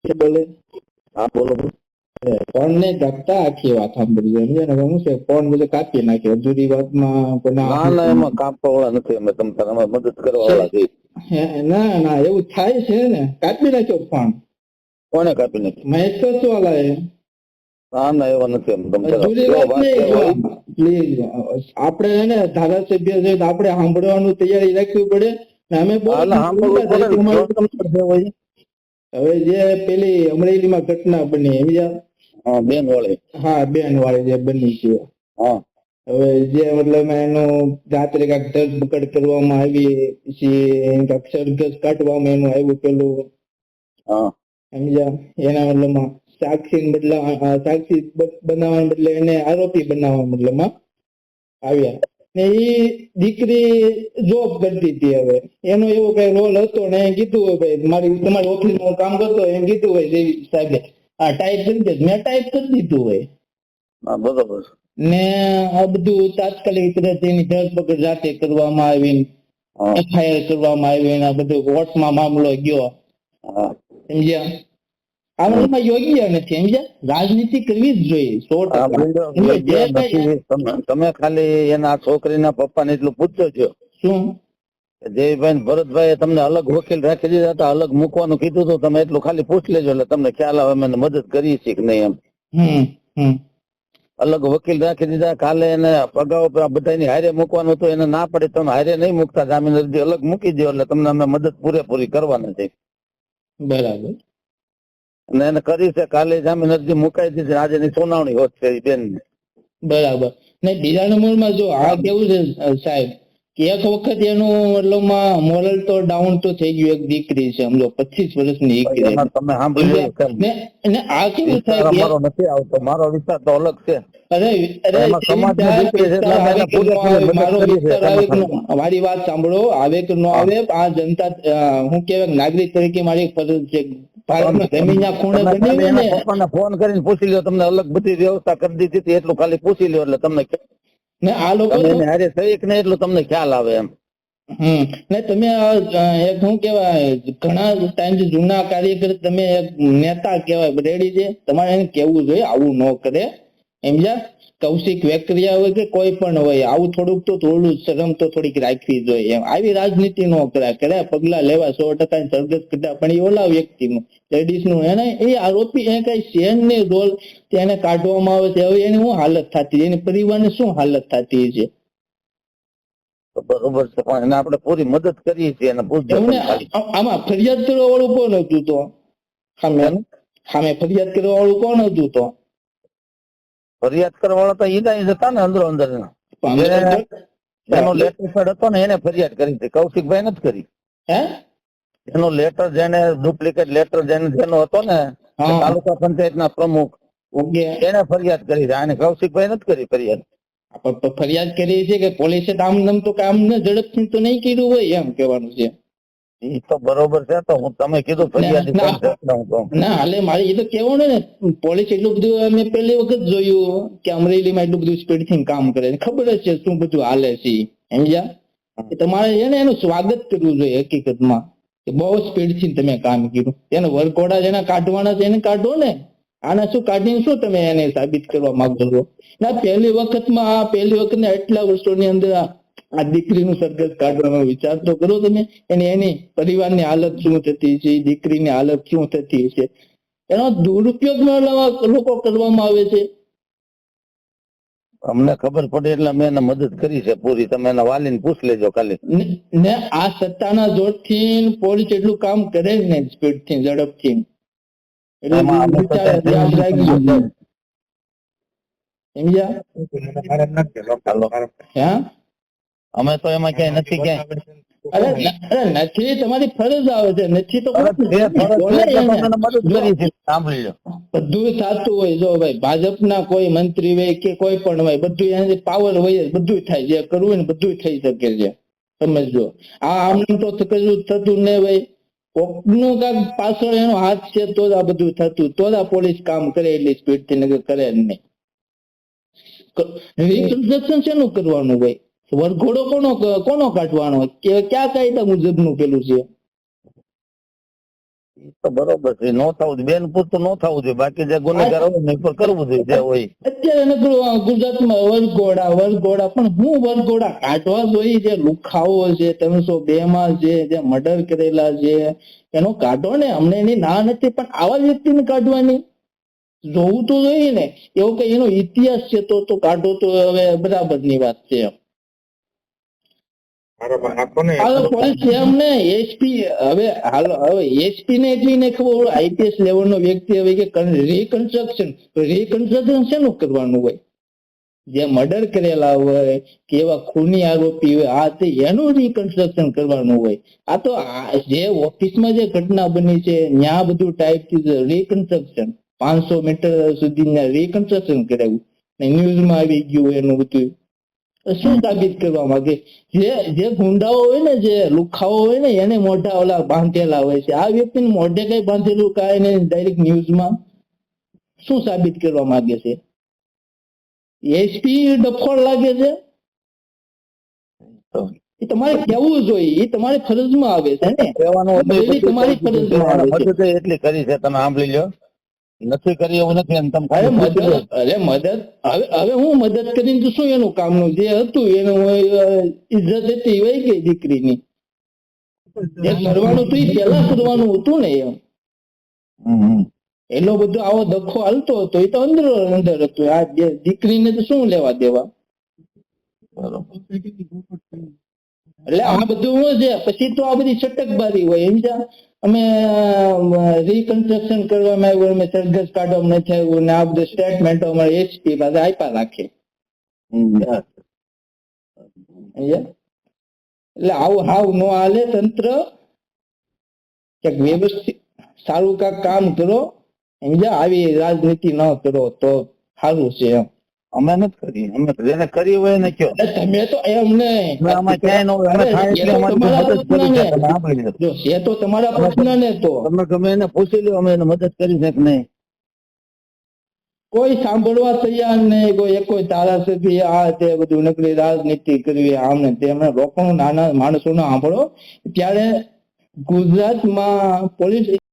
બોલે હા બોલો બોલો. ફોન ને કાપતા આખી વાત સાંભળી સમજે ને હું છે ફોન બધું કાપી નાખે અધૂરી વાતમાં ના ના એમાં કાપવા વાળા નથી અમે તમે મદદ કરવા વાળા છીએ. ના ના એવું થાય છે ને કાપી નાખ્યો ફોન કોને કાપી નાખી? મહેશ વાળા એ ના ના એવા નથી અમે તમે અધૂરી જો વાત વાત નહીં કેવો હોય. પ્લીઝ આપણે એને ધારાસભ્ય છે તો આપણે સાંભળવાનું તૈયારી રાખવી પડે ને અમે હાલે સાંભળવું પડે ને જો તમને જે હોય. હવે જે પેલી અમરેલીમાં ઘટના બની સમજ્યા હા બેન વાળી. હા બેન વાળી જે બની છે હા હવે જે મતલબ એનું રાત્રે કાંઈક ધરપકડ કરવામાં આવી પછી કાંઈક સરઘસ કાઢવામાં એનું આવ્યું પેલું હા સમજ્યા એના મતલબમાં સાક્ષી બનાવવાના બદલે એને આરોપી બનાવવા મતલબમાં આવ્યા ને એ દીકરી જોબ કરતી હતી હવે એનો એવો કઈ રોલ હતો ને એ કીધું હોય ભાઈ તમારી ઓફિસમાં કામ કરતો હોય એમ કીધું હોય દેવી સાહેબે આ ટાઈપ કરી દે મેં ટાઈપ કરી દીધું હોય હા બરોબર. ને આ બધું તાત્કાલિક રીતે એની ધરપકડ રાતે કરવામાં આવી એફઆઈઆર કરવામાં આવી ને આ બધું કોર્ટમાં મામલો ગયો સમજ્યા આ મતલબમાં યોગ્ય નથી સમજ્યા રાજનીતિ કરવી જ જોઈએ 100%. તમે ખાલી એના છોકરીના પપ્પાને એટલું પૂછજો છો શું જયભાઈ ભરતભાઈ તમને અલગ વકીલ રાખી દીધા હતા અલગ મૂકવાનું કીધું હતું તમે એટલું ખાલી પૂછી લેજો એટલે તમને ખ્યાલ આવે અમે મદદ કરીએ છીએ કે નહીં એમ. અલગ વકીલ રાખી દીધા કાલે એને અગાઉ બધાની હારે મૂકવાનું હતું એને ના પડે તમે હારે નહીં મૂકતા જામીન અરજી અલગ મૂકી દો એટલે તમને અમે મદદ પૂરેપૂરી કરવાના છે. બરાબર અને એને કરી છે કાલે જામીન અરજી મુકાઈ દીધી આજે ની સુનાવણી હોત છે બેન. બરાબર ને બીજા નંબરમાં જો આ કેવું છે સાહેબ કે એક વખત એનું મતલબમાં મોરલ તો ડાઉન તો થઈ ગયું એક દીકરી છે સમજો 25 વર્ષની દીકરી તમે સાંભળી ને આ કેવું થાય મારો નથી આવતો મારો વિસ્તાર તો અલગ છે. મારી વાત સાંભળો આવે કે ન આવે આ જનતા હું કેવાય નાગરિક તરીકે મારી ફરજ છે ભારતમાં જમીનના ખૂણે બની ને પપ્પાને ફોન કરીને પૂછી લ્યો તમને અલગ બધી વ્યવસ્થા કરી દીધી હતી એટલું ખાલી પૂછી લ્યો એટલે તમને ને આ લોકો હારે થઈ કે નહીં એટલું તમને ખ્યાલ આવે એમ. ને તમે એક શું કેવાય ઘણા ટાઈમ જૂના કાર્યકર તમે એક નેતા કેવાય રેડી છે તમારે એને કેવું જોઈએ આવું ન કરે સમજ્યા કૌશિક વેકરિયા હોય કે કોઈ પણ હોય આવું થોડું શરમ તો થોડીક રાખવી જોઈએ એમ આવી રાજનીતિ ન કરાય પગલા લેવા 100% સરઘસ કઢા પણ એ ઓલા વ્યક્તિનું લેડીઝ નું એને એ આરોપી એ કઈ શેન ને રોલ તેને કાઢવામાં આવે છે હવે એની શું હાલત થતી એની પરિવારની શું હાલત થતી છે. બરોબર છે પણ એને આપણે પૂરી મદદ કરીએ છીએ એને પૂછજો આમાં ફરિયાદ કરવા વાળું કોણ હતું તો સામે ફરિયાદ કરવા વાળું કોણ હતું તો ફરિયાદ કરવા વાળા તો ઈદા હતા ને અંદરો અંદર એનો લેટર પેડ હતો ને એને ફરિયાદ કરી હતી કૌશિકભાઈ નથી કરી. એનો લેટર જેને ડુપ્લિકેટ લેટર જેનો હતો ને તાલુકા પંચાયતના પ્રમુખ એને ફરિયાદ કરી છે આને કૌશિકભાઈ નથી કરી ફરિયાદ. ફરિયાદ કરી છે કે પોલીસે આમ નામ તો કામ ને ઝડપથી તો નહીં કર્યું હોય એમ કહેવાનું છે. એ તો બરોબર છે તો હું તમે કીધું ફરિયાદ ના હાલે મારે એ તો કેવાનું ને પોલીસ એટલું બધું અમે પહેલી વખત જોયું કે અમરેલીમાં એટલું બધું સ્પીડ થી કામ કરે ખબર જ છે શું બધું હાલે છે સમજ્યા તમારે છે ને એનું સ્વાગત કરવું જોઈએ હકીકતમાં કે બહુ સ્પીડ થી તમે કામ કર્યું એનો વરઘોડા જેના કાઢવાના છે એને કાઢો ને આના શું કાઢીને શું તમે એને સાબિત કરવા માંગો છો ના પહેલી વખત ને એટલા વર્ષોની અંદર આ દીકરીનું સરઘસ કાઢવાનો વિચાર તો કરો તમે એની પરિવારની હાલત શું થતી છે દીકરીની હાલત શું થતી છે એનો દુરુપયોગ લોકો કરવામાં આવે છે. અમને ખબર પડે એટલે અમે એને મદદ કરી છે પૂરી તમે એના વાલીને પૂછ લેજો ખાલી ને આ સત્તાના જોરથી પોલીસ એટલું કામ કરે ને સ્પીડ થી ઝડપથી અમે તો એમાં ક્યાંય નથી ક્યાંય નથી તમારી ફરજ આવે છે નથી તો સાંભળી લો બધું થતું હોય જો ભાઈ ભાજપના કોઈ મંત્રી હોય કે કોઈ પણ હોય બધું એની પાવર હોય બધું થાય જે કરવું હોય ને બધું થઈ શકે છે સમજો આમ તો કશું થતું નહીં ભાઈ કોકનું કાંક પાછળ એનો હાથ છે તો જ આ બધું થતું તો જ આ પોલીસ કામ કરે એટલી સ્પીડ થી નગર કરે નહીં. રિકન્સ્ટ્રક્શન શેનું કરવાનું ભાઈ વરઘોડો કોનો કાઢવાનો ક્યાં કાયદા મુજબ નું પેલું છે ઈ તો બરોબર છે, નો થવું જોઈએ, બેન પૂરતું નો થવું જોઈએ, બાકી જે ગુનેગાર હોય ને એ પર કરવું જોઈએ જે હોય. અત્યારે નકરું ગુજરાતમાં વરઘોડા પણ હું વરઘોડા કાઢવા જોઈએ. જે લુખાઓ છે 302 માં જે મર્ડર કરેલા છે એનો કાઢો ને, અમને એની ના નથી, પણ આવા વ્યક્તિને કાઢવાની જોવું તો જોઈએ ને. એવો કઈ એનો ઇતિહાસ છે તો કાઢો તો હવે બરાબરની વાત છે. પોલીસ એમ ને એસપી હવે એસપી ને એટલી ને ખબર, આઈપીએસ લેવલ નો વ્યક્તિ હવે કે રિકન્સ્ટ્રક્શન શેનું કરવાનું હોય? જે મર્ડર કરેલા હોય કે એવા ખૂની આરોપી હોય આ તે એનું રિકન્સ્ટ્રક્શન કરવાનું હોય. આ તો જે ઓફિસમાં જે ઘટના બની છે ત્યાં બધું ટાઈપ રિકન્સ્ટ્રક્શન 500 મીટર સુધી રિકન્સ્ટ્રક્શન કરાવ્યું ને ન્યૂઝમાં આવી ગયું એનું બધું. શું સાબિત કરવા માંગે? જે ગુંડાઓ હોય ને, જે લુખાઓ હોય ને એને મોઢા ઓલા બાંધેલા હોય છે. આ વ્યક્તિને મોઢે કઈ બાંધેલું કાંઈ નહીં, ડાયરેક્ટ ન્યૂઝમાં શું સાબિત કરવા માંગે છે? એસપી ડફોળ લાગે છે. એ તમારે કેવું જોઈએ, એ તમારી ફરજમાં આવે છે ને, તમારી ફરજમાં આવે છે. મદદ એટલી કરી છે, તમે સાંભળી લો, નથી કરી એવું નથી. મદદ હવે હું મદદ કરીને તો શું એનું કામનું જે હતું એનું ઇજ્જત હતી વહી ગઈ દીકરીની. જે કરવાનું હતું એ પેલા કરવાનું હતું ને એમ. એનો બધો આવો દખો હાલતો હતો એ તો અંદર હતું. આ દીકરીને તો શું લેવા દેવા? એટલે આ બધું શું છે? પછી તો આ બધી છટકબારી હોય. એમ અમે રિકન્સ્ટ્રક્શન કરવામાં આવ્યું, અમે સરઘસ કાઢવામાં નથી આવ્યું ને આ બધું સ્ટેટમેન્ટો અમારે એસપી પાસે આપ્યા રાખે. એટલે આવું હાવ નો હાલે. તંત્ર વ્યવસ્થિત સારું કામ કરો. આવી રાજનીતિ ન કરો તો સારું છે એમ. અમે નથી કરી, અમે જેને કરી હોય ને કયો. તમે તો એમ નહીં, એ તો તમારા પ્રશ્ન ને, તો તમે ગમે એને પૂછી લો અમે એને મદદ કરી છે કે નહીં. કોઈ સાંભળવા તૈયાર નહીં. કોઈ ધારાસભ્ય આ તે બધું નકલી રાજનીતિ કરવી આમને તેમને. લોકો નાના માણસો સાંભળો. ત્યારે ગુજરાતમાં પોલીસ